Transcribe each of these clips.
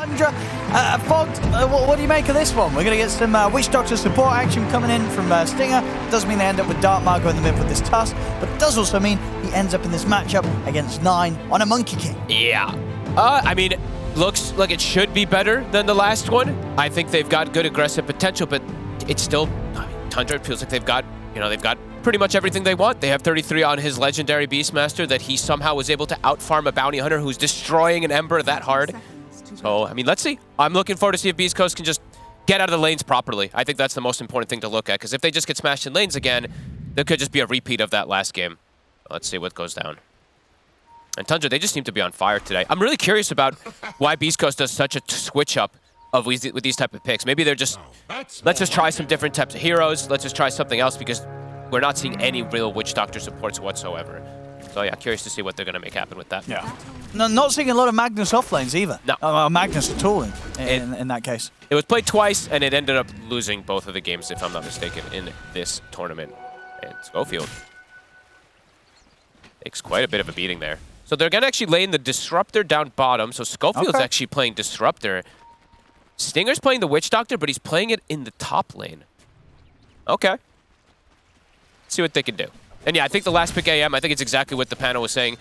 Tundra. Fogged, what do you make of this one? We're going to get some Witch Doctor support action coming in from Stinger. Doesn't mean they end up with Dark Margo in the mid with this Tusk, but it does also mean he ends up in this matchup against 9 on a Monkey King. Yeah. I mean, looks like it should be better than the last one. I think they've got good aggressive potential, but it's still, I mean, Tundra feels like they've got pretty much everything they want. They have 33 on his legendary Beastmaster that he somehow was able to outfarm a bounty hunter who's destroying an Ember that hard. So, I mean, let's see. I'm looking forward to see if Beast Coast can just get out of the lanes properly. I think that's the most important thing to look at, because if they just get smashed in lanes again, there could just be a repeat of that last game. Let's see what goes down. And Tundra, they just seem to be on fire today. I'm really curious about why Beast Coast does such a switch up with these type of picks. Maybe they're just, let's just try some different types of heroes. Let's just try something else, because we're not seeing any real Witch Doctor supports whatsoever. So yeah, curious to see what they're going to make happen with that. Yeah. No, not seeing a lot of Magnus off lanes either. No. Magnus at all in that case. It was played twice, and it ended up losing both of the games, if I'm not mistaken, in this tournament. And Schofield takes quite a bit of a beating there. So they're going to actually lane the Disruptor down bottom. So Schofield's actually playing Disruptor. Stinger's playing the Witch Doctor, but he's playing it in the top lane. Okay. Let's see what they can do. And yeah, I think the last pick AM, I think it's exactly what the panel was saying.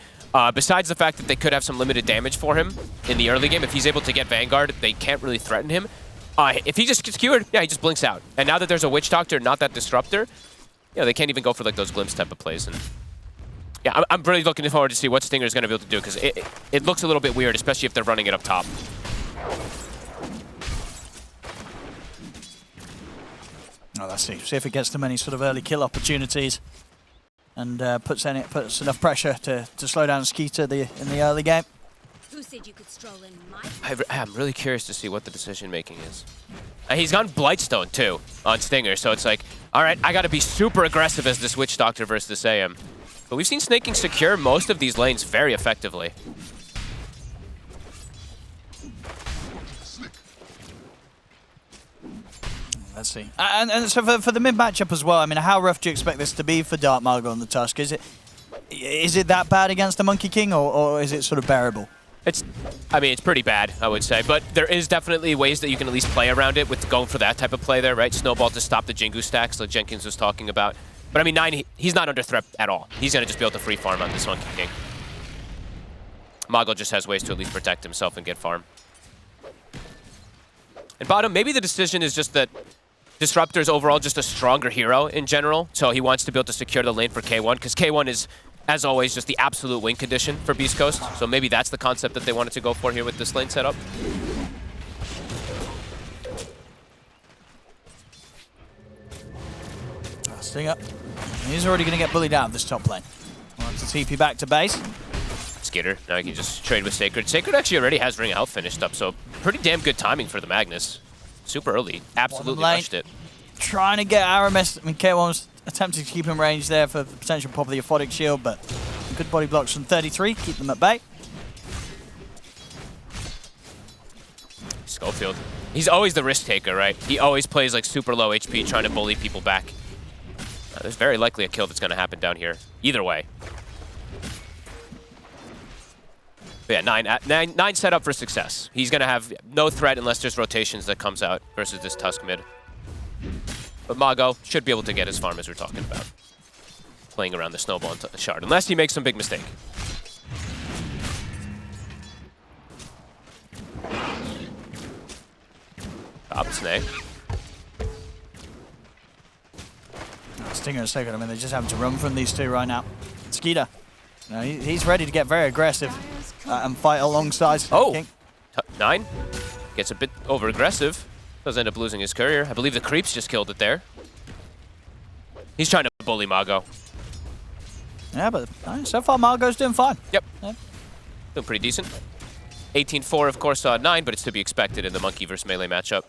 Besides the fact that they could have some limited damage for him in the early game, if he's able to get Vanguard, they can't really threaten him. If he just gets cured, yeah, he just blinks out. And now that there's a Witch Doctor, not that Disruptor, yeah, they can't even go for like those glimpse type of plays. And yeah, I'm really looking forward to see what Stinger is going to be able to do, because it looks a little bit weird, especially if they're running it up top. Oh, let's see. See if it gets them any sort of early kill opportunities, and puts enough pressure to slow down Skeeter in the early game. Who said you could stroll in my... I'm really curious to see what the decision making is. He's gone Blightstone too on Stinger, so it's like, all right, I got to be super aggressive as this Witch Doctor versus this AM. But we've seen Snaking secure most of these lanes very effectively. Let's see. And so for the mid matchup as well, I mean, how rough do you expect this to be for Dark Margo and the Tusk? Is it that bad against the Monkey King, or is it sort of bearable? I mean, it's pretty bad, I would say. But there is definitely ways that you can at least play around it with going for that type of play there, right? Snowball to stop the Jingu stacks like Jenkins was talking about. But I mean, 9, he's not under threat at all. He's going to just be able to free farm on this Monkey King. Mago just has ways to at least protect himself and get farm. And bottom, maybe the decision is just that Disruptor is overall just a stronger hero in general, so he wants to be able to secure the lane for K1, because K1 is, as always, just the absolute win condition for Beast Coast. So maybe that's the concept that they wanted to go for here with this lane setup. Stinger. He's already going to get bullied out of this top lane. Wants to TP back to base. Skitter, now he can just trade with Sacred. Sacred actually already has Ring of Health finished up, so pretty damn good timing for the Magnus. Super early. Absolutely crushed it. Trying to get Aramis. I mean, K1 was attempting to keep him ranged there for the potential pop of the Aphotic Shield, but good body blocks from 33. Keep them at bay. Schofield. He's always the risk taker, right? He always plays like super low HP trying to bully people back. There's very likely a kill that's going to happen down here. Either way. But yeah, 9 set up for success. He's going to have no threat unless there's rotations that comes out versus this Tusk mid. But Mago should be able to get his farm as we're talking about. Playing around the Snowball and Shard, unless he makes some big mistake. Top Snake. Stinger and Sacred, I mean, they're just having to run from these two right now. Skeeter, he's ready to get very aggressive and fight alongside King. 9 gets a bit over-aggressive. Does end up losing his courier. I believe the creeps just killed it there. He's trying to bully Mago. Yeah, but so far Margo's doing fine. Yep. Yeah. Doing pretty decent. 18-4, of course, 9, but it's to be expected in the Monkey versus Melee matchup.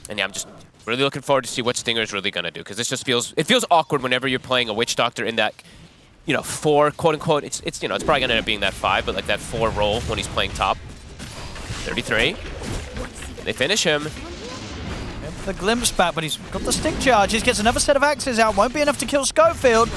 And yeah, I'm just really looking forward to see what Stinger is really going to do, because this just feels awkward whenever you're playing a Witch Doctor in that, 4, quote-unquote, it's probably going to end up being that 5, but like that 4 role when he's playing top. 33. They finish him. The glimpse back, but he's got the stick charges, gets another set of axes out, won't be enough to kill Schofield.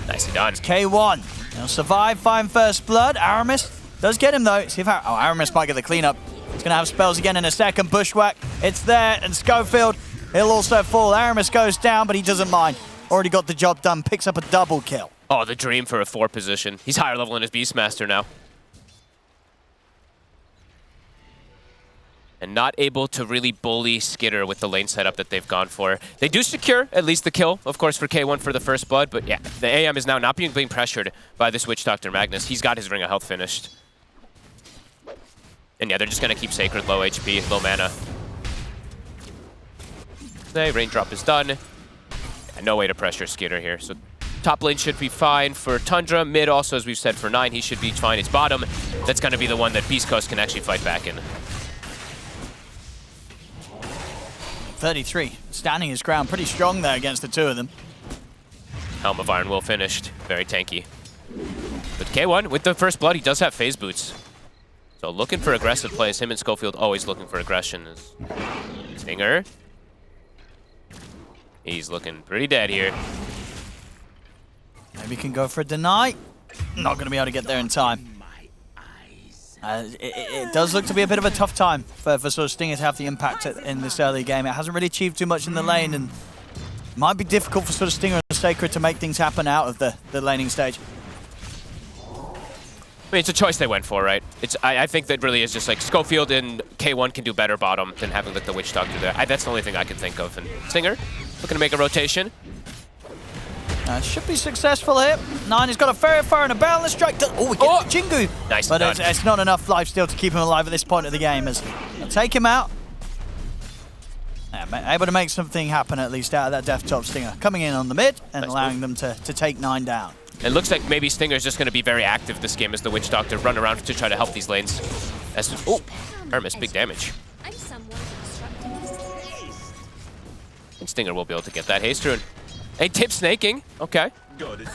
Nicely done. It's K1. He'll survive, find first blood. Aramis does get him though. See if Aramis might get the cleanup. He's going to have spells again in a second. Bushwhack, it's there, and Schofield, he'll also fall. Aramis goes down, but he doesn't mind. Already got the job done, picks up a double kill. Oh, the dream for a 4 position. He's higher level than his Beastmaster now. And not able to really bully Skitter with the lane setup that they've gone for. They do secure at least the kill, of course, for K1 for the first blood, but yeah, the AM is now not being pressured by this Witch Doctor Magnus. He's got his Ring of Health finished. And yeah, they're just going to keep Sacred low HP, low mana. The Raindrop is done. Yeah, no way to pressure Skitter here. So top lane should be fine for Tundra. Mid also, as we've said, for 9, he should be fine. It's bottom. That's going to be the one that Beast Coast can actually fight back in. 33, standing his ground pretty strong there against the two of them. Helm of Iron Will finished. Very tanky. But K1, with the first blood, he does have phase boots. So looking for aggressive plays. Him and Schofield always looking for aggression. Stinger. He's looking pretty dead here. Maybe can go for a deny. Not going to be able to get there in time. It does look to be a bit of a tough time for sort of Stinger to have the impact in this early game. It hasn't really achieved too much in the lane, and it might be difficult for sort of Stinger and Sacred to make things happen out of the laning stage. I mean, it's a choice they went for, right? I think that really is just like Schofield and K1 can do better bottom than having like the Witch Doctor there. That's the only thing I can think of. And Stinger looking to make a rotation. Should be successful here. 9 has got a very far and a boundless strike. Oh, we get the Jingu. Nice. But it's not enough life steal to keep him alive at this point of the game. As they'll take him out. Yeah, able to make something happen at least out of that Death Top Stinger. Coming in on the mid and allowing them to take 9 down. It looks like maybe Stinger's just going to be very active this game as the Witch Doctor run around to try to help these lanes. Oh, Hermes, big damage. And Stinger will be able to get that haste rune. Hey, tip snaking. Okay. Got it.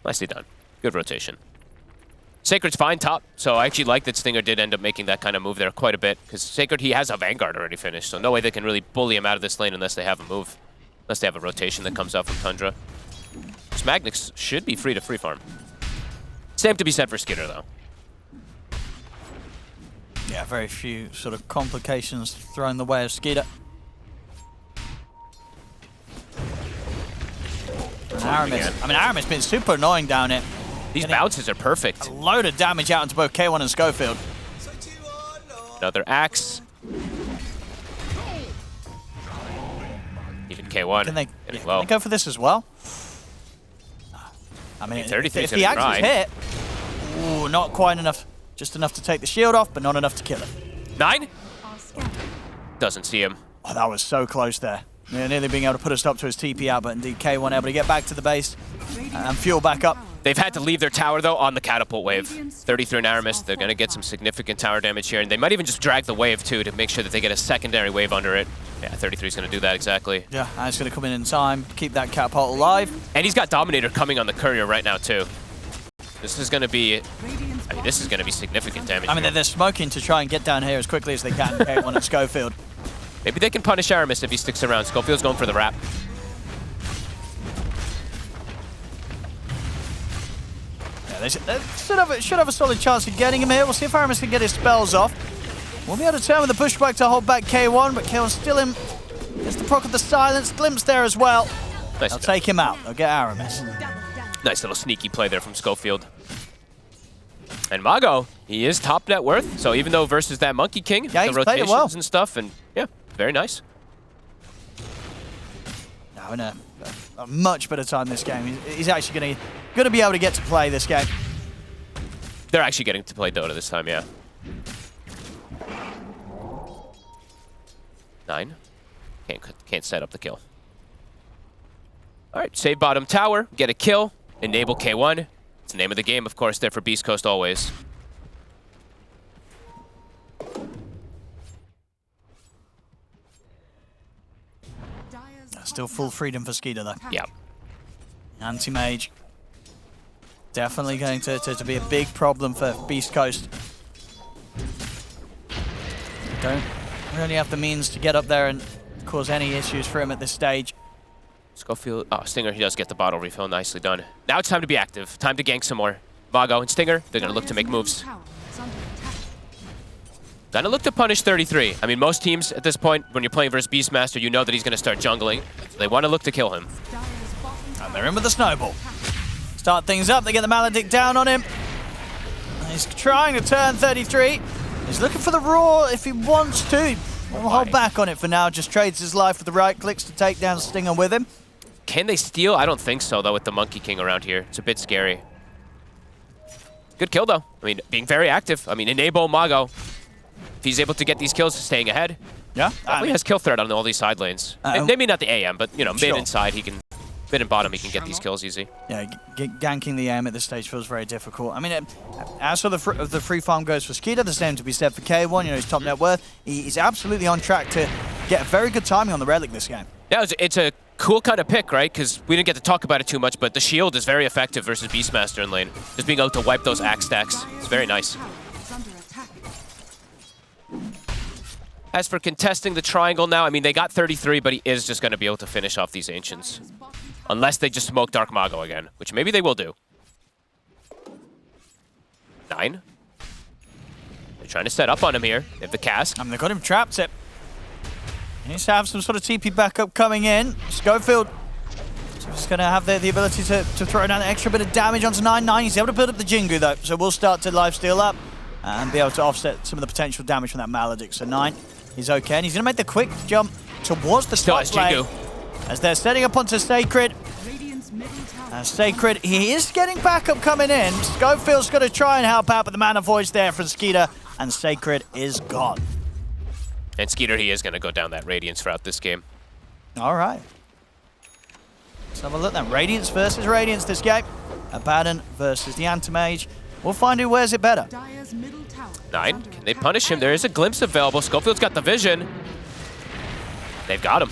Nicely done. Good rotation. Sacred's fine top, so I actually like that Stinger did end up making that kind of move there quite a bit, because Sacred, he has a Vanguard already finished, so no way they can really bully him out of this lane unless they have a move. Unless they have a rotation that comes out from Tundra. This Magnus should be free to free farm. Same to be said for Skitter, though. Yeah, very few sort of complications thrown the way of Skitter. Aramis been super annoying down here. These bounces are perfect. A load of damage out into both K1 and Schofield. Another axe. Even K1. Can they go for this as well? I mean, if the axe is hit, ooh, not quite enough. Just enough to take the shield off, but not enough to kill him. 9? Doesn't see him. Oh, that was so close there. Nearly being able to put a stop to his TP out, but indeed K1 able to get back to the base and fuel back up. They've had to leave their tower, though, on the catapult wave. 33 in Aramis. They're going to get some significant tower damage here, and they might even just drag the wave, too, to make sure that they get a secondary wave under it. Yeah, 33 is going to do that exactly. Yeah, and it's going to come in time, keep that catapult alive. And he's got Dominator coming on the courier right now, too. This is going to be... I mean, this is going to be significant damage. I mean, they're smoking to try and get down here as quickly as they can, K1 at Schofield. Maybe they can punish Aramis if he sticks around. Schofield's going for the wrap. Yeah, they should have a solid chance of getting him here. We'll see if Aramis can get his spells off. We'll be able to determine the pushback to hold back K1, but K1's still in. There's the proc of the silence. Glimpse there as well. Nice. They'll take him out. They'll get Aramis. Nice little sneaky play there from Schofield. And Mago, he is top net worth, so even though versus that Monkey King, yeah, the rotations and stuff, and yeah, very nice. Now in a much better time this game. He's actually going to be able to get to play this game. They're actually getting to play Dota this time, yeah. 9. Can't set up the kill. All right, save bottom tower, get a kill, enable K1. It's the name of the game, of course, there for Beast Coast always. Still full freedom for Skeeter, though. Yeah. Anti-mage. Definitely going to be a big problem for Beast Coast. Don't really have the means to get up there and cause any issues for him at this stage. Schofield, oh, Stinger, he does get the bottle refill. Nicely done. Now it's time to be active. Time to gank some more. Vago and Stinger, they're going to look to make moves. Gonna look to punish 33. I mean, most teams at this point, when you're playing versus Beastmaster, you know that he's going to start jungling. So they want to look to kill him. And they're in with the snowball. Start things up. They get the Maledict down on him. He's trying to turn 33. He's looking for the Roar if he wants to. We'll hold back on it for now. Just trades his life with the right clicks to take down Stinger with him. Can they steal? I don't think so, though, with the Monkey King around here. It's a bit scary. Good kill, though. I mean, being very active. I mean, enable Mago. If he's able to get these kills, staying ahead. Yeah. He has kill threat on all these side lanes. Maybe not the AM, but, you know, mid and side, he can... Mid and bottom, he can get these kills easy. Yeah, ganking the AM at this stage feels very difficult. I mean, as for the free farm goes for Skeeter, the same to be said for K1, you know, his top net worth. He's absolutely on track to get a very good timing on the Relic this game. Yeah, it's a cool kind of pick, right? Because we didn't get to talk about it too much, but the shield is very effective versus Beastmaster in lane. Just being able to wipe those axe stacks. It's very nice. As for contesting the triangle now, I mean, they got 33, but he is just going to be able to finish off these Ancients. Unless they just smoke Dark Mago again, which maybe they will do. 9. They're trying to set up on him here. They have the cast. They got him trapped. He needs to have some sort of TP backup coming in. Schofield just going to have the ability to throw down an extra bit of damage onto 9. He's able to build up the Jingu, though, so we'll start to lifesteal up and be able to offset some of the potential damage from that Maledict. So 9 is okay, and he's going to make the quick jump towards the top lane. As they're setting up onto Sacred. Sacred, he is getting backup coming in. Schofield's going to try and help out, but the Mana Voice there from Skeeter, and Sacred is gone. And Skeeter, he is going to go down that Radiance throughout this game. All right. Let's have a look then. Radiance versus Radiance this game. Abaddon versus the Anti-Mage. We'll find who wears it better. 9, can they punish him? There is a glimpse available. Schofield's got the vision. They've got him.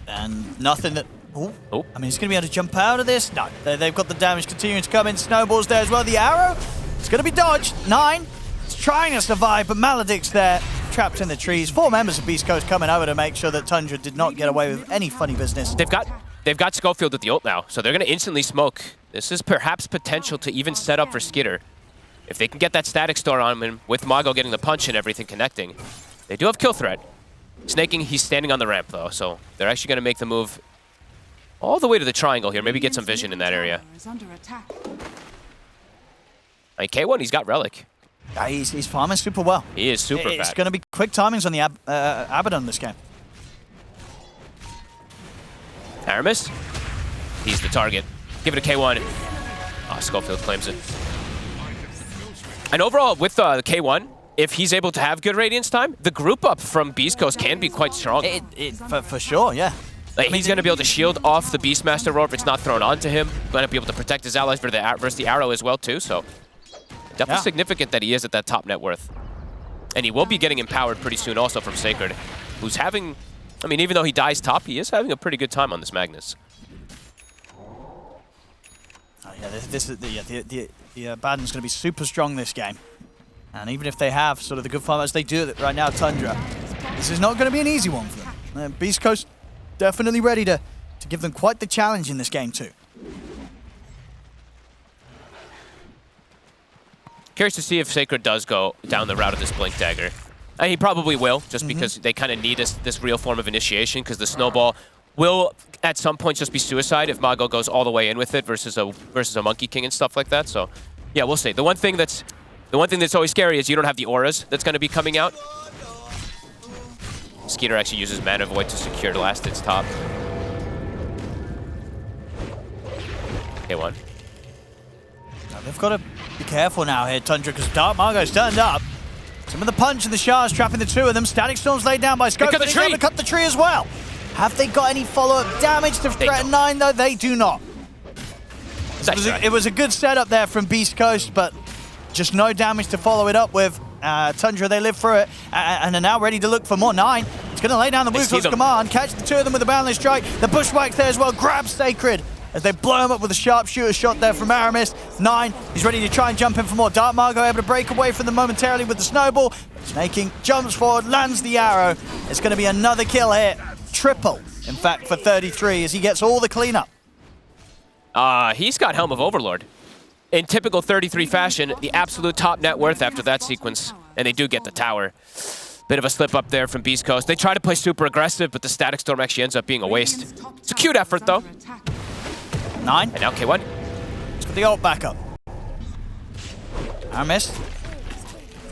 And nothing that... Oh, I mean, he's going to be able to jump out of this. No, they've got the damage continuing to come in. Snowballs there as well. The arrow, it's going to be dodged. 9, it's trying to survive, but Maledict's there, trapped in the trees. 4 members of Beast Coast coming over to make sure that Tundra did not get away with any funny business. They've got Schofield with the ult now, so they're going to instantly smoke. This is perhaps potential to even set up for Skitter. If they can get that static store on him, with Mago getting the punch and everything connecting, they do have kill threat. Snaking, he's standing on the ramp, though, so they're actually going to make the move all the way to the triangle here. Maybe get some vision in that area. I mean, K1, he's got Relic. Yeah, he's farming super well. He is super fast. It's going to be quick timings on the Abaddon this game. Aramis, he's the target. Give it a K1. Oh, Schofield claims it. And overall, with the K1, if he's able to have good Radiance time, the group up from Beast Coast can be quite strong. For sure, yeah. Like, he's going to be able to shield off the Beastmaster Roar if it's not thrown onto him. Going to be able to protect his allies versus the arrow as well, too. So definitely significant that he is at that top net worth. And he will be getting empowered pretty soon also from Sacred, who's having... I mean, even though he dies top, he is having a pretty good time on this Magnus. Oh, yeah, this is the Abaddon's going to be super strong this game. And even if they have sort of the good farm as they do right now, Tundra, this is not going to be an easy one for them. Beast Coast definitely ready to give them quite the challenge in this game too. Curious to see if Sacred does go down the route of this Blink Dagger. He probably will, just because they kind of need this real form of initiation, because the Snowball will at some point just be suicide if Mago goes all the way in with it versus a Monkey King and stuff like that. So yeah, we'll see. The one thing that's always scary is you don't have the auras that's going to be coming out. Skeeter actually uses Mana Void to secure last its top. K1. Now they've got to be careful now here, Tundra, because Dark Margot's turned up. Some of the punch and the shards trapping the two of them. Static Storm's laid down by Scope. They're going to cut the tree as well. Have they got any follow-up damage to threaten 9, though? They do not. It was a good setup there from Beast Coast, but just no damage to follow it up with. Tundra, they live through it, and are now ready to look for more. 9, it's going to lay down the Wuko's command, catch the two of them with a Boundless Strike. The Bushwhack's there as well, grabs Sacred as they blow him up with a sharpshooter shot there from Aramis. 9, he's ready to try and jump in for more. Dark Margot able to break away from them momentarily with the Snowball. Snaking jumps forward, lands the arrow. It's going to be another kill here triple, in fact, for 33 as he gets all the cleanup. He's got Helm of Overlord. In typical 33 fashion, the absolute top net worth after that sequence. And they do get the tower. Bit of a slip up there from Beast Coast. They try to play super aggressive, but the Static Storm actually ends up being a waste. It's a cute effort, though. 9. And now K1. Let's get the ult back up. I missed.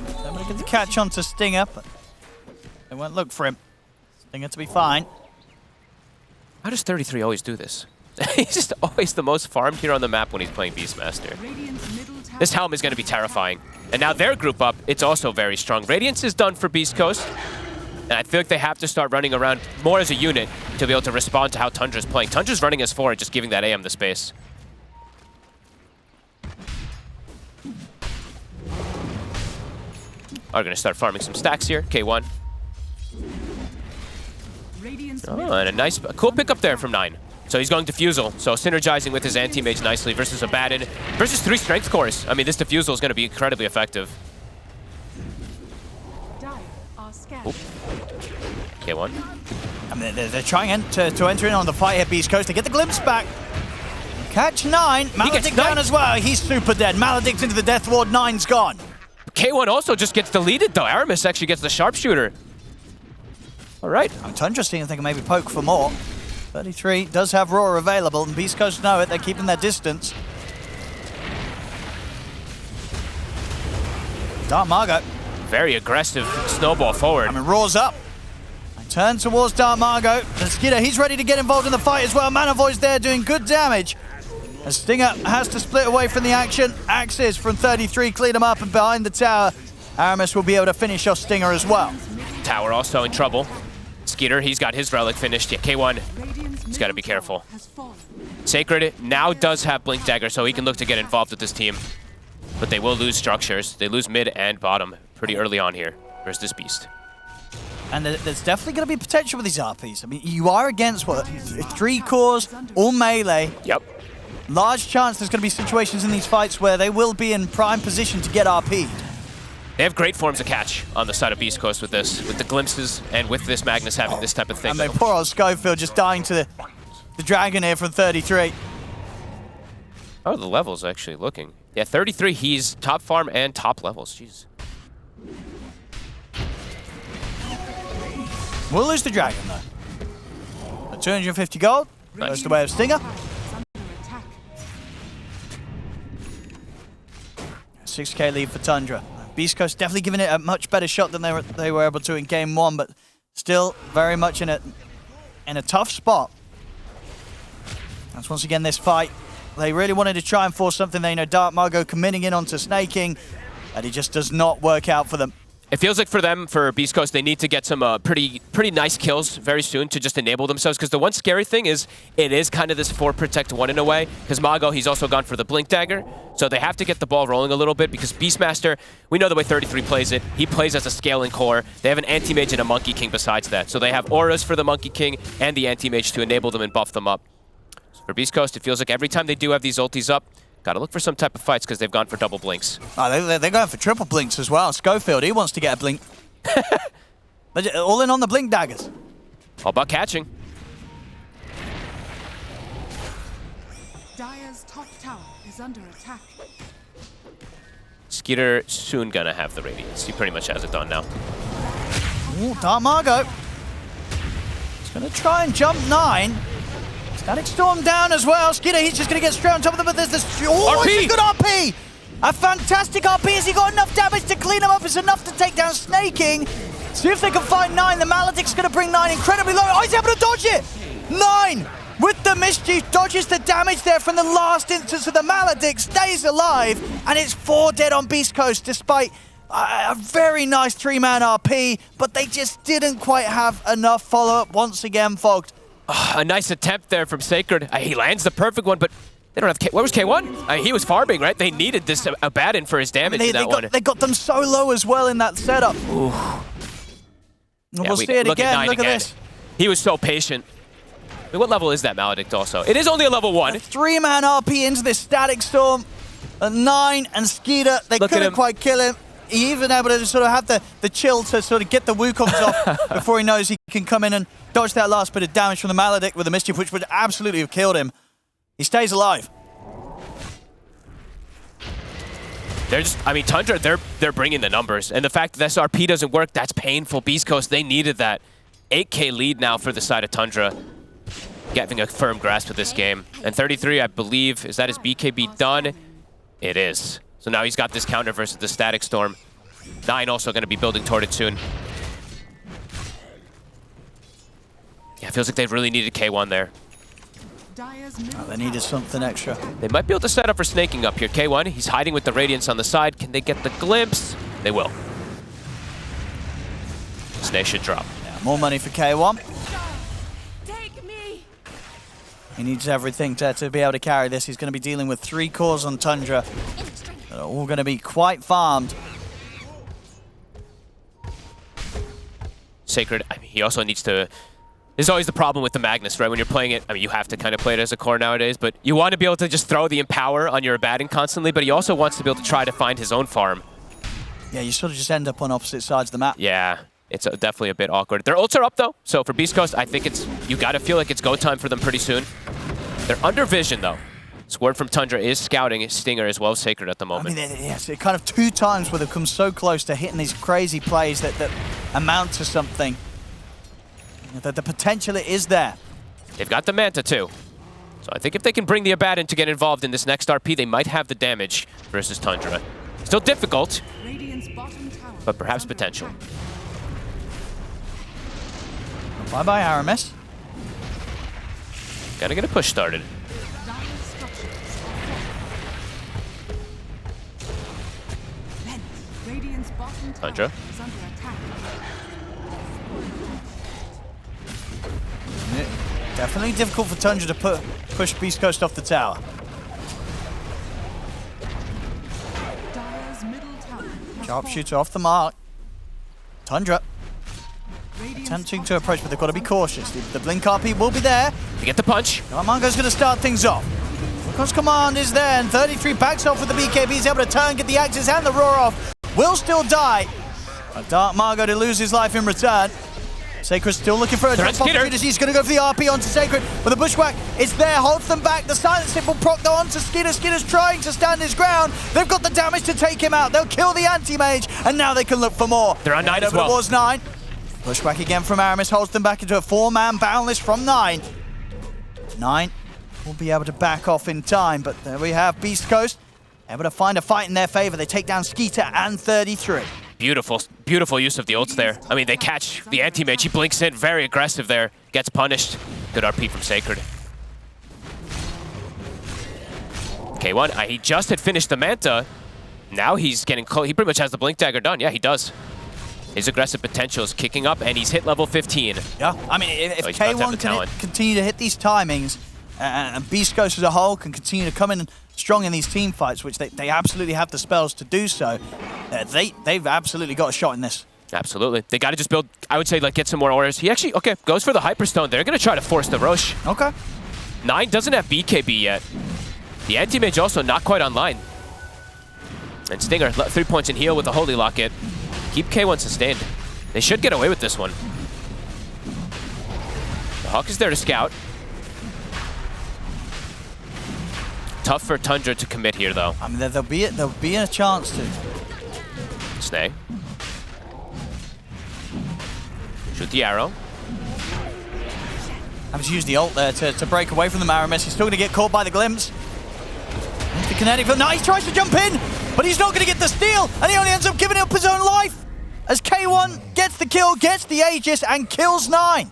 They're going to get the catch onto Stinger, but they won't look for him. Stinger to be fine. How does 33 always do this? He's just always the most farmed here on the map when he's playing Beastmaster. This Helm is going to be terrifying. And now their group up, it's also very strong. Radiance is done for Beast Coast. And I feel like they have to start running around more as a unit to be able to respond to how Tundra's playing. Tundra's running as 4, just giving that AM the space. Are going to start farming some stacks here. K1. Oh, and a nice, cool pickup there from 9. So he's going Diffusal, so synergizing with his anti-mage nicely versus Abaddon, versus 3 strength cores. I mean, this Diffusal is going to be incredibly effective. Oop. K1. I mean, they're trying to enter in on the fight here, Beast Coast. They get the glimpse back. Catch 9. Maledict down as well. He's super dead. Maledict into the Death Ward. 9's gone. K1 also just gets deleted, though. Aramis actually gets the sharpshooter. All right. Tundra seeing if they can maybe poke for more. 33 does have Roar available, and Beast Coast know it. They're keeping their distance. Dark Margot. Very aggressive snowball forward. I mean, Roar's up. Turn towards Dark Margot. And Skidder, he's ready to get involved in the fight as well. Mana Void's there doing good damage. As Stinger has to split away from the action. Axes from 33 clean him up, and behind the tower, Aramis will be able to finish off Stinger as well. Tower also in trouble. Skeeter, he's got his relic finished. Yeah, K1, he's got to be careful. Sacred now does have Blink Dagger, so he can look to get involved with this team. But they will lose structures. They lose mid and bottom pretty early on here versus this Beast. And there's definitely going to be potential with these RPs. I mean, you are against, what, 3 cores, all melee. Yep. Large chance there's going to be situations in these fights where they will be in prime position to get RP'd. They have great forms of catch on the side of Beast Coast with this, with the glimpses and with this Magnus having this type of thing. And they poor old Schofield just dying to the dragon here from 33. Oh, the levels actually looking. Yeah, 33, he's top farm and top levels. Jeez. We'll lose the dragon, though. 250 gold. Nice. Goes the way of Stinger. 6k lead for Tundra. Beast Coast definitely giving it a much better shot than they were able to in game 1, but still very much in a tough spot. That's once again this fight. They really wanted to try and force something. They know Dark Margot committing in onto snaking, and it just does not work out for them. It feels like for them, for Beast Coast, they need to get some pretty nice kills very soon to just enable themselves. Because the one scary thing is, it is kind of this 4 protect 1 in a way. Because Mago, he's also gone for the Blink Dagger. So they have to get the ball rolling a little bit. Because Beastmaster, we know the way 33 plays it. He plays as a scaling core. They have an Anti-Mage and a Monkey King besides that. So they have auras for the Monkey King and the Anti-Mage to enable them and buff them up. So for Beast Coast, it feels like every time they do have these ultis up, gotta look for some type of fights because they've gone for double blinks. Oh, they're going for triple blinks as well. Schofield, he wants to get a blink. All in on the blink daggers. All about catching. Dire's top tower is under attack. Skeeter soon gonna have the Radiance. He pretty much has it done now. Ooh, Dark Margot. He's gonna try and jump 9. Static Storm down as well. Skidder, he's just going to get straight on top of them, but there's this... Oh, RP! It's a good RP! A fantastic RP. Has he got enough damage to clean him up? It's enough to take down Snaking. See if they can find 9. The Maledict's going to bring 9 incredibly low. Oh, he's able to dodge it! 9! With the mischief, dodges the damage there from the last instance of the Maledict, stays alive, and it's 4 dead on Beast Coast, despite a very nice 3-man RP, but they just didn't quite have enough follow-up once again, Fogged. A nice attempt there from Sacred. He lands the perfect one, but they don't have K. Where was K1? He was farming, right? They needed this Abaddon for his damage in that one. They got them so low as well in that setup. Ooh. We'll see it again. Look at this. He was so patient. I mean, what level is that Maledict also? It is only a level 1. A 3-man RP into this Static Storm. A 9 and Skeeter. They couldn't quite kill him. He even able to sort of have the chill to sort of get the Wukongs off before he knows he can come in and dodged that last bit of damage from the Maledict with the Mischief, which would absolutely have killed him. He stays alive. They're just, I mean, Tundra, they're bringing the numbers. And the fact that SRP doesn't work, that's painful. Beast Coast, they needed that. 8K lead now for the side of Tundra. Getting a firm grasp of this game. And 33, I believe, is that his BKB done? It is. So now he's got this counter versus the Static Storm. 9 also going to be building toward it soon. Yeah, it feels like they really needed K1 there. Oh, they needed something extra. They might be able to set up for snaking up here. K1, he's hiding with the Radiance on the side. Can they get the glimpse? They will. Snake should drop. Yeah, more money for K1. Take me. He needs everything to be able to carry this. He's going to be dealing with 3 cores on Tundra that are all going to be quite farmed. Sacred, I mean, he also needs to... There's always the problem with the Magnus, right? When you're playing it, I mean, you have to kind of play it as a core nowadays, but you want to be able to just throw the Empower on your Abaddon constantly, but he also wants to be able to try to find his own farm. Yeah, you sort of just end up on opposite sides of the map. Yeah, it's definitely a bit awkward. Their ults are up, though, so for Beast Coast, I think it's... You got to feel like it's go time for them pretty soon. They're under vision, though. This word from Tundra is scouting Stinger as well as Sacred at the moment. I mean, yes, it kind of 2 times where they've come so close to hitting these crazy plays that amount to something. That the potential is there. They've got the Manta, too. So I think if they can bring the Abaddon to get involved in this next RP, they might have the damage versus Tundra. Still difficult, but perhaps potential. Bye-bye, Aramis. Gotta get a push started. Tundra. Definitely difficult for Tundra to push Beast Coast off the tower. Sharpshooter off the mark. Tundra attempting to approach, but they've got to be cautious. The Blink RP will be there. You get the punch. Armango's going to start things off. Because command is there, and 33 backs off with the BKB. He's able to turn, get the axes and the roar off. Will still die. But Dark Margo to lose his life in return. Sacred's still looking for a drop opportunity. He's going to go for the RP onto Sacred. But the Bushwhack is there, holds them back. The Silence Hit will proc though onto Skidder. Skidder's trying to stand his ground. They've got the damage to take him out. They'll kill the Anti-Mage, and now they can look for more. They're on 9 as well. Towards 9. Bushwhack again from Aramis, holds them back into a 4-man boundless from 9. 9 will be able to back off in time, but there we have Beast Coast able to find a fight in their favor. They take down Skeeter and 33. Beautiful, beautiful use of the ults there. I mean, they catch the Anti-Mage. He blinks in, very aggressive there. Gets punished. Good RP from Sacred. K1, he just had finished the Manta. Now he's getting close. He pretty much has the Blink Dagger done. Yeah, he does. His aggressive potential is kicking up, and he's hit level 15. Yeah, I mean, if K1 can continue to hit these timings, and Beast Coast as a whole can continue to come in strong in these team fights, which they absolutely have the spells to do so, they've absolutely got a shot in this. Absolutely. They got to just build, I would say, like, get some more auras. He actually, okay, goes for the Hyperstone. They're going to try to force the Roche. Okay. 9 doesn't have BKB yet. The Anti-Mage also not quite online. And Stinger, 3 points in heal with the Holy Locket. Keep K1 sustained. They should get away with this one. The Hawk is there to scout. Tough for Tundra to commit here, though. I mean, there'll be a chance to. Snay. Shoot the arrow. Having to use the ult there to break away from the Aramis. He's still going to get caught by the glimpse. The kinetic field. Now he tries to jump in, but he's not going to get the steal, and he only ends up giving up his own life as K1 gets the kill, gets the Aegis, and kills 9.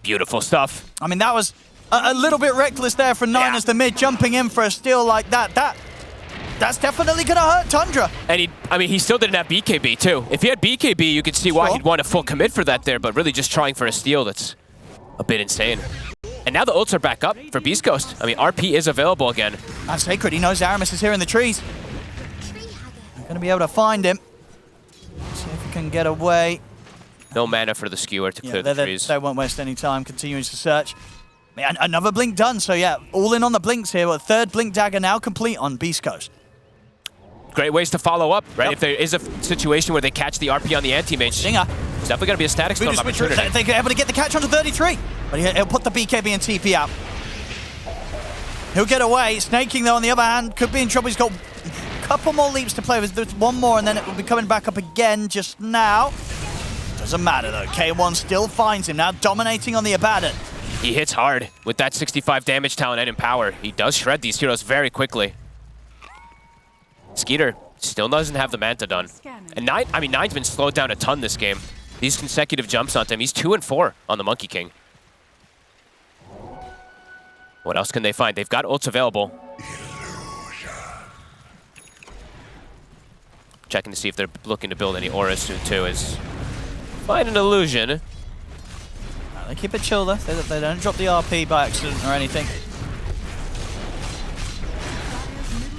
Beautiful stuff. I mean, that was a little bit reckless there for 9 as the mid jumping in for a steal like that. That's definitely going to hurt Tundra. And he still didn't have BKB too. If he had BKB, you could see why he'd want a full commit for that there, but really just trying for a steal, that's a bit insane. And now the ults are back up for Beast Coast. I mean, RP is available again. And Sacred, he knows Aramis is here in the trees. They're going to be able to find him. See if he can get away. No mana for the skewer to clear the trees. They won't waste any time continuing to search. Man, another blink done, so yeah, all in on the blinks here. A third blink dagger now complete on Beast Coast. Great ways to follow up, right? Yep. If there is a situation where they catch the RP on the Anti-Mage. Stinger It's definitely going to be a static storm opportunity. They're able to get the catch onto 33. But he'll put the BKB and TP out. He'll get away. Snaking, though, on the other hand, could be in trouble. He's got a couple more leaps to play with. There's one more, and then it will be coming back up again just now. Doesn't matter, though. K1 still finds him now, dominating on the Abaddon. He hits hard with that 65 damage talent and Empower. He does shred these heroes very quickly. Skeeter still doesn't have the Manta done. And Nine's been slowed down a ton this game. These consecutive jumps onto him. He's 2 and 4 on the Monkey King. What else can they find? They've got ults available. Checking to see if they're looking to build any auras soon too. Is find an illusion. They keep it chill though. They don't drop the RP by accident or anything.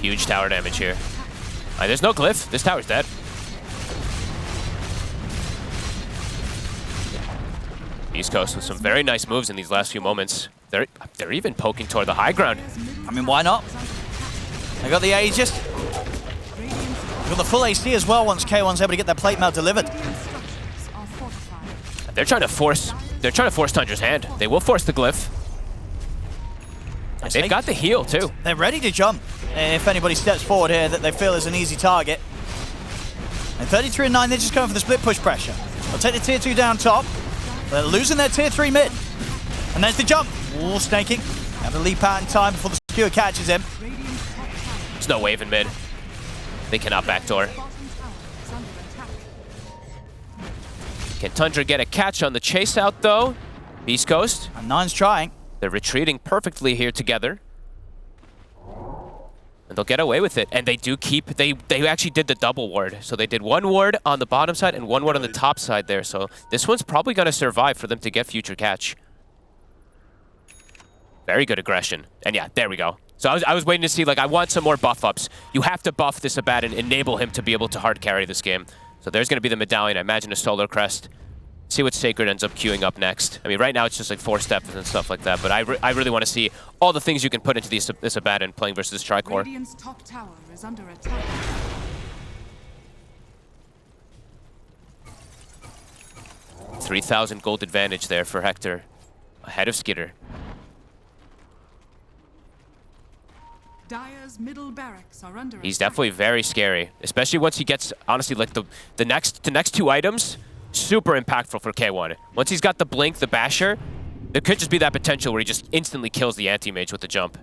Huge tower damage here. There's no glyph. This tower's dead. East Coast with some very nice moves in these last few moments. They're even poking toward the high ground. I mean, why not? They got the Aegis. They got the full AC as well once K1's able to get their plate mail delivered. They're trying to force Tundra's hand. They will force the glyph. They've got the heal too. They're ready to jump if anybody steps forward here that they feel is an easy target. And 33 and 9, they're just going for the split push pressure. They'll take the tier 2 down top. They're losing their tier 3 mid. And there's the jump. Ooh, snaking. Have to leap out in time before the skewer catches him. There's no wave in mid. They cannot backdoor. Can Tundra get a catch on the chase out though? Beast Coast. And 9's trying. They're retreating perfectly here together. And they'll get away with it. And they do keep, they actually did the double ward. So they did one ward on the bottom side and one ward on the top side there. So this one's probably going to survive for them to get future catch. Very good aggression. And yeah, there we go. So I was waiting to see, like, I want some more buff ups. You have to buff this Abaddon, enable him to be able to hard carry this game. So there's going to be the medallion. I imagine a solar crest. See what Sacred ends up queuing up next. I mean, right now it's just like 4 steps and stuff like that, but I really want to see all the things you can put into this Abaddon playing versus Tricore. Radiant's top tower is under attack. $3,000 gold advantage there for Hector, ahead of Skitter. Dire's middle barracks are under He's attack. definitely very scary, especially once he gets, honestly, like the next 2 items. Super impactful for K1. Once he's got the Blink, the Basher, there could just be that potential where he just instantly kills the anti-mage with the jump.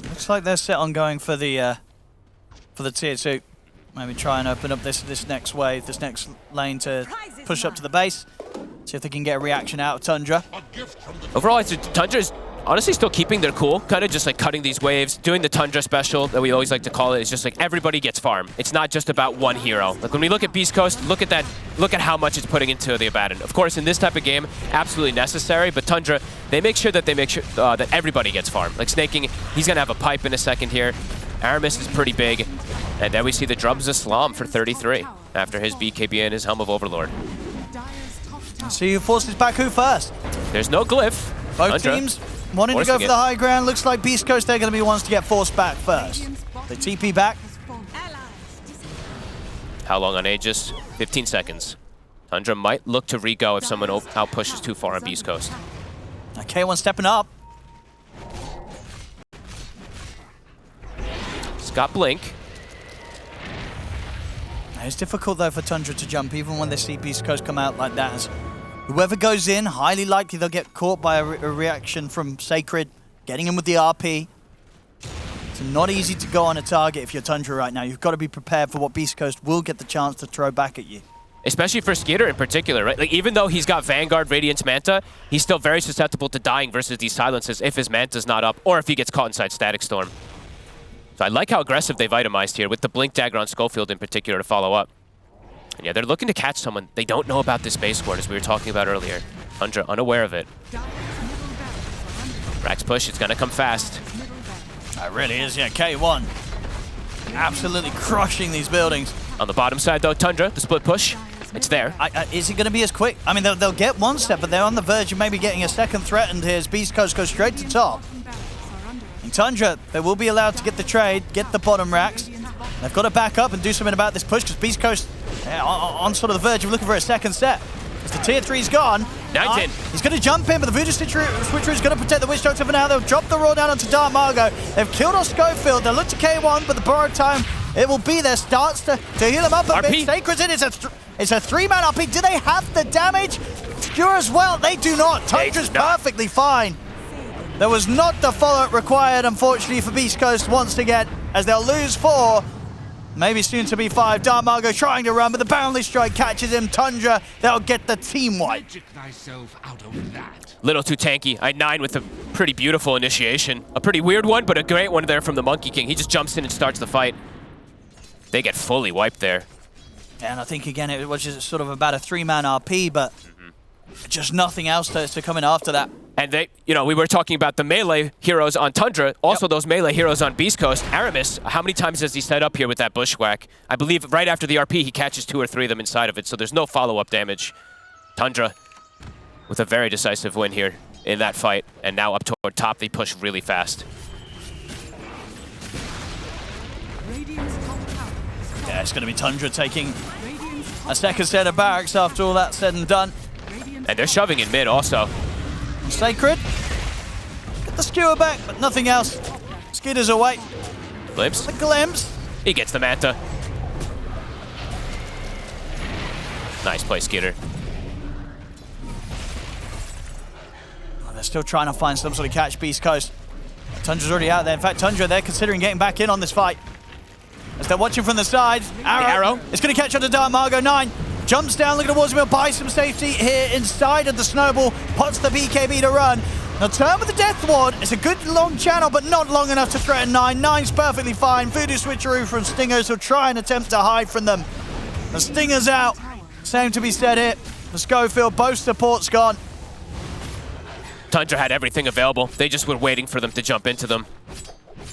Looks like they're set on going for the tier 2. Maybe try and open up this next wave, this next lane to push up to the base. See if they can get a reaction out of Tundra. Overall, Tundra's honestly still keeping their cool, kind of just like cutting these waves, doing the Tundra special that we always like to call it. It's just like everybody gets farm. It's not just about one hero. Like when we look at Beast Coast, look at that, look at how much it's putting into the Abaddon. Of course, in this type of game, absolutely necessary, but Tundra, they make sure that that everybody gets farm. Like Snaking, he's gonna have a pipe in a second here. Aramis is pretty big. And then we see the drums of Slam for 33 after his BKB and his Helm of Overlord. See who forces back who first. There's no glyph. Both teams wanting to go for the high ground. Looks like Beast Coast, they're going to be the ones to get forced back first. They TP back. How long on Aegis? 15 seconds. Tundra might look to re-go if someone out-pushes too far on Beast Coast. K1 stepping up. He's got Blink. It's difficult though for Tundra to jump even when they see Beast Coast come out like that. As whoever goes in, highly likely they'll get caught by a reaction from Sacred, getting him with the RP. It's not easy to go on a target if you're Tundra right now. You've got to be prepared for what Beast Coast will get the chance to throw back at you. Especially for Skitter in particular, right? Like even though he's got Vanguard, Radiance, Manta, he's still very susceptible to dying versus these silences if his Manta's not up or if he gets caught inside Static Storm. So I like how aggressive they've itemized here with the Blink Dagger on Schofield in particular to follow up. And yeah, they're looking to catch someone. They don't know about this base ward as we were talking about earlier. Tundra unaware of it. Rax push, it's gonna come fast. It really is, yeah. K1 absolutely crushing these buildings. On the bottom side though, Tundra, the split push. It's there. Is it going to be as quick? I mean, they'll get one step, but they're on the verge of maybe getting a second threatened here as Beast Coast goes straight to top. In Tundra, they will be allowed to get the trade, get the bottom racks. They've got to back up and do something about this push because Beast Coast on sort of the verge of looking for a second set. As the tier 3's gone. 19. He's going to jump in, but the Voodoo Switcheroo is going to protect the Witch Doctor for now. They'll drop the roll down onto Dark Margot. They've killed off Schofield. They'll look to K1, but the borrowed time, it will be there. Starts to heal him up a bit. Sacred's in. It's a three-man RP. Do they have the damage? Sure as well. They do not. Tundra's perfectly fine. There was not the follow-up required, unfortunately, for Beast Coast once again, as they'll lose 4. Maybe soon to be 5. Dark Margot trying to run, but the boundless strike catches him. Tundra, they'll get the team wipe. Little too tanky. I9 with a pretty beautiful initiation. A pretty weird one, but a great one there from the Monkey King. He just jumps in and starts the fight. They get fully wiped there. And I think, again, it was just sort of about a 3-man RP, but just nothing else to come in after that. And they, we were talking about the melee heroes on Tundra, also those melee heroes on Beast Coast. Aramis, how many times has he set up here with that bushwhack? I believe right after the RP, he catches 2 or 3 of them inside of it, so there's no follow-up damage. Tundra with a very decisive win here in that fight, and now up toward top, they push really fast. Yeah, it's going to be Tundra taking a second set of barracks after all that's said and done. And they're shoving in mid also. Sacred. Get the skewer back, but nothing else. Skitter's away. Glimpse. The glimpse. He gets the Manta. Nice play, Skitter. Oh, they're still trying to find some sort of catch, Beast Coast. Tundra's already out there. In fact, Tundra, they're considering getting back in on this fight. As they're watching from the side, Arrow. It's going to catch onto Dark Margot. 9. Jumps down, looking towards him, buys some safety here inside of the snowball, pots the BKB to run. Now turn with the Death Ward. It's a good long channel, but not long enough to threaten 9. 9's perfectly fine. Voodoo Switcheroo from Stingers will try and attempt to hide from them. The Stingers out. Same to be said here. For Schofield, both supports gone. Tundra had everything available. They just were waiting for them to jump into them.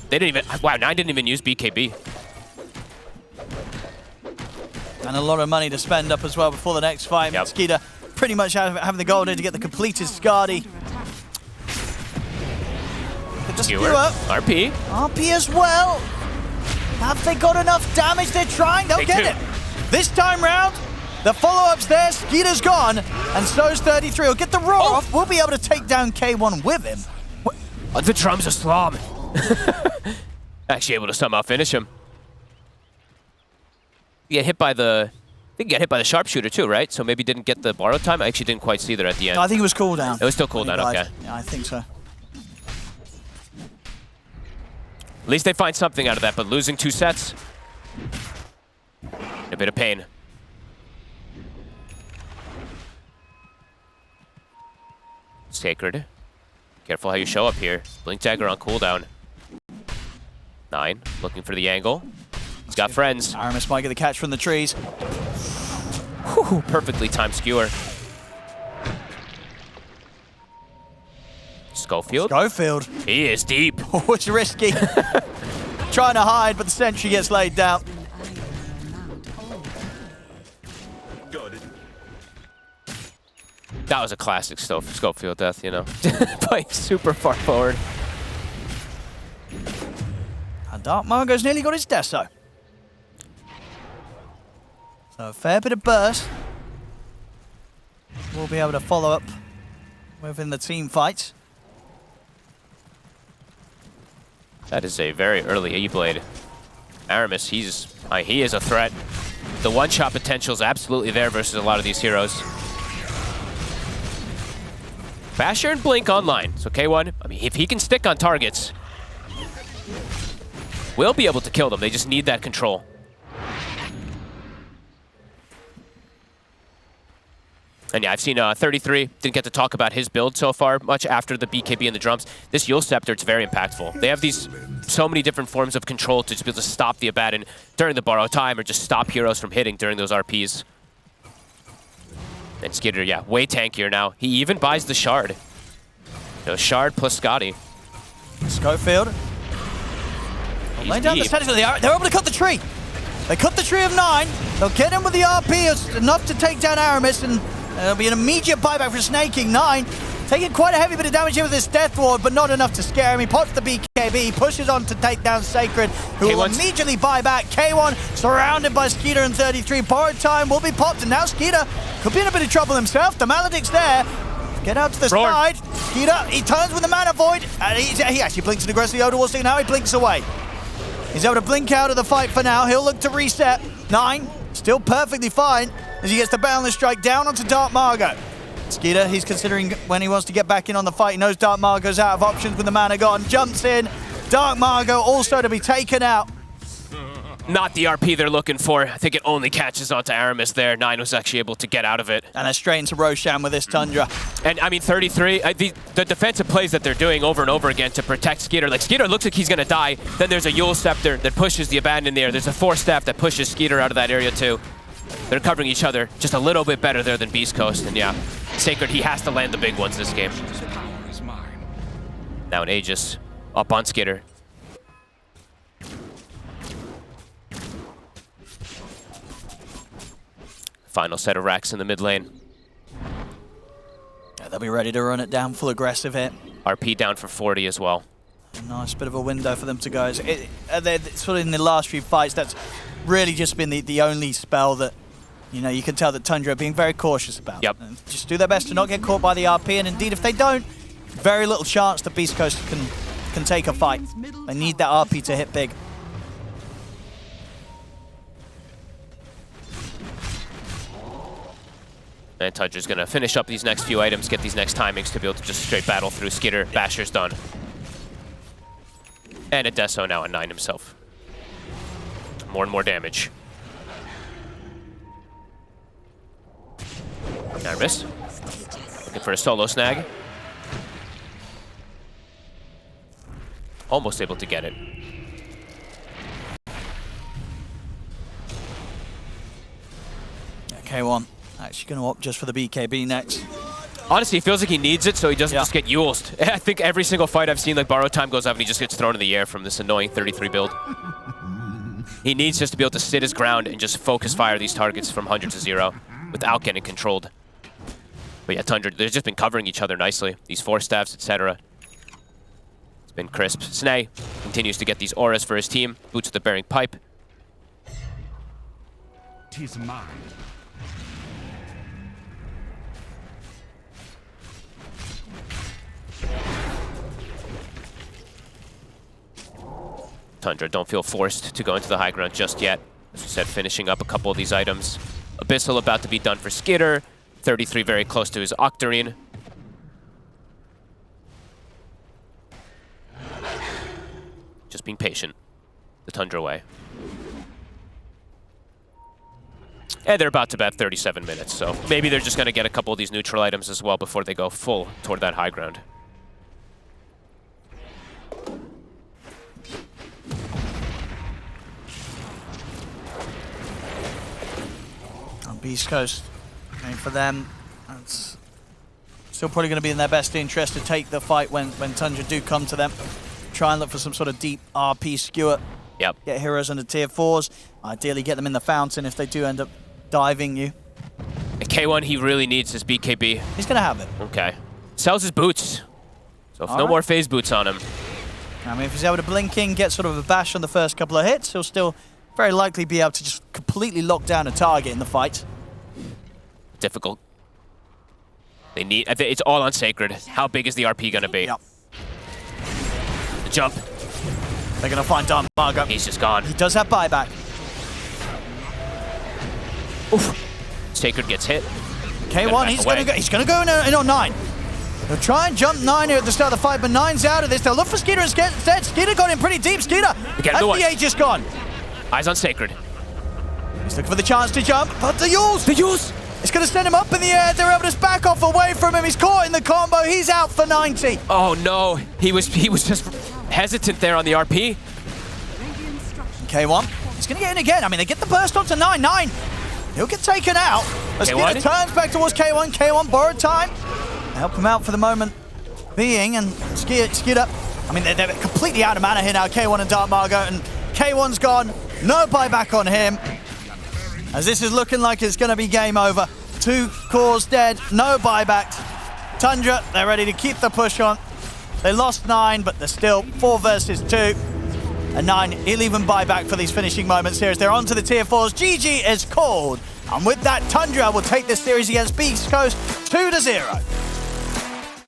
They didn't even, wow, 9 didn't even use BKB. And a lot of money to spend up as well before the next fight. Yep. Skeeter pretty much having the gold in to get the completed Skadi. The Skewer. RP. RP as well. Have they got enough damage? They're trying. They'll get it. This time round, the follow-up's there. Skeeter's gone. And so's 33. He'll get the roar off. We'll be able to take down K1 with him. The drums are slam. Actually able to somehow finish him. Get hit by the, I think he got hit by the sharpshooter too, right? So maybe didn't get the borrowed time. I actually didn't quite see there at the end. No, I think it was cooldown. It was still cooldown, okay. Yeah, I think so. At least they find something out of that, but losing 2 sets, a bit of pain. Sacred. Careful how you show up here. Blink Dagger on cooldown. 9, looking for the angle. He's got friends. Aramis might get the catch from the trees. Whew, perfectly timed skewer. Schofield. He is deep. Oh, it's risky. Trying to hide, but the sentry gets laid down. That was a classic Schofield death, Playing super far forward. And Dark Margot's nearly got his deso. So a fair bit of burst. We'll be able to follow up within the team fights. That is a very early E-Blade. Aramis, he is a threat. The one-shot potential is absolutely there versus a lot of these heroes. Basher and Blink online. So K1, I mean, if he can stick on targets, we'll be able to kill them. They just need that control. And yeah, I've seen 33, didn't get to talk about his build so far much after the BKB and the drums. This Yule Scepter, it's very impactful. They have so many different forms of control to just be able to stop the Abaddon during the borrow time or just stop heroes from hitting during those RPs. And Skitter, yeah, way tankier now. He even buys the Shard. Shard plus Scotty. Schofield. Lay down the center. They're able to cut the tree. They cut the tree of 9. They'll get him with the RP. It's enough to take down Aramis, and there'll be an immediate buyback for Snaking. 9 taking quite a heavy bit of damage here with this Death Ward, but not enough to scare him. He pops the BKB, pushes on to take down Sacred, who will immediately buy back. K1 surrounded by Skeeter and 33. Borrowed time will be popped, and now Skeeter could be in a bit of trouble himself. The Maledict's there. Get out to the side. Skeeter, he turns with the Mana Void, and he actually blinks an aggressive Yoda Wall Stick. Now he blinks away. He's able to blink out of the fight for now. He'll look to reset. 9 still perfectly fine as he gets the Boundless Strike down onto Dark Margot. Skeeter, he's considering when he wants to get back in on the fight. He knows Dark Margot's out of options with the mana gone. Jumps in. Dark Margot also to be taken out. Not the RP they're looking for. I think it only catches onto Aramis there. 9 was actually able to get out of it. And they're straight into Roshan with this Tundra. And I mean, 33, the defensive plays that they're doing over and over again to protect Skeeter. Like, Skeeter looks like he's going to die. Then there's a Yule Scepter that pushes the Abandon in there. There's a Force Staff that pushes Skeeter out of that area too. They're covering each other just a little bit better there than Beast Coast. And yeah, Sacred, he has to land the big ones this game. Now an Aegis up on Skeeter. Final set of racks in the mid lane. Yeah, they'll be ready to run it down full aggressive here. RP down for 40 as well. A nice bit of a window for them to go. It's sort of in the last few fights, that's really just been the only spell that, you know, you can tell that Tundra are being very cautious about. Yep. And just do their best to not get caught by the RP, and indeed if they don't, very little chance that Beast Coast can take a fight. They need that RP to hit big. And Tundra's going to finish up these next few items, get these next timings to be able to just straight battle through Skeeter. Basher's done. And Adesso now at 9 himself. More and more damage. Aramis looking for a solo snag. Almost able to get it. K1 actually going to opt just for the BKB next. Honestly, it feels like he needs it so he doesn't just get Yuled. I think every single fight I've seen, like, borrow time goes up and he just gets thrown in the air from this annoying 33 build. He needs just to be able to sit his ground and just focus fire these targets from 100 to 0 without getting controlled. But yeah, Tundra, they've just been covering each other nicely. These Force Staffs, etc. It's been crisp. Snay continues to get these auras for his team. Boots with the Bearing Pipe. 'Tis mine. Tundra don't feel forced to go into the high ground just yet. As we said, finishing up a couple of these items. Abyssal about to be done for Skeeter. 33 very close to his Octarine. Just being patient. The Tundra way. And they're about to bet 37 minutes, so maybe they're just going to get a couple of these neutral items as well before they go full toward that high ground. Beast Coast, I mean, for them, it's still probably going to be in their best interest to take the fight when Tundra do come to them. Try and look for some sort of deep RP skewer. Yep. Get heroes under tier 4s. Ideally get them in the fountain if they do end up diving you. K1, he really needs his BKB. He's going to have it. Okay. Sells his boots. So if no more phase boots on him. I mean, if he's able to blink in, get sort of a bash on the first couple of hits, he'll still very likely be able to just completely lock down a target in the fight. Difficult. They need, it's all on Sacred. How big is the RP gonna be? Yep. The jump. They're gonna find Dark Margot. He's just gone. He does have buyback. Oof. Sacred gets hit. K1, he's gonna go in on 9. They'll try and jump 9 here at the start of the fight, but 9's out of this. They'll look for Skeeter instead. Skeeter got in pretty deep. Skeeter, that's the Aegis gone. Eyes on Sacred. He's looking for the chance to jump, but the Yules! The Yules! It's going to send him up in the air. They're able to back off away from him. He's caught in the combo. He's out for 90. Oh no, he was just hesitant there on the RP. K1, he's going to get in again. I mean, they get the burst onto 9. 9, he'll get taken out. As Skeeter turns back towards K1. K1 borrowed time. Help him out for the moment being, and Skeeter, I mean, they're completely out of mana here now, K1 and Dark Margot, and K1's gone. No buyback on him, as this is looking like it's going to be game over. 2 cores dead, no buybacks. Tundra, they're ready to keep the push on. They lost 9, but they're still 4 versus 2. And 9, he'll even buy back for these finishing moments here as they're on to the tier 4s. GG is called. And with that, Tundra will take this series against Beast Coast 2-0.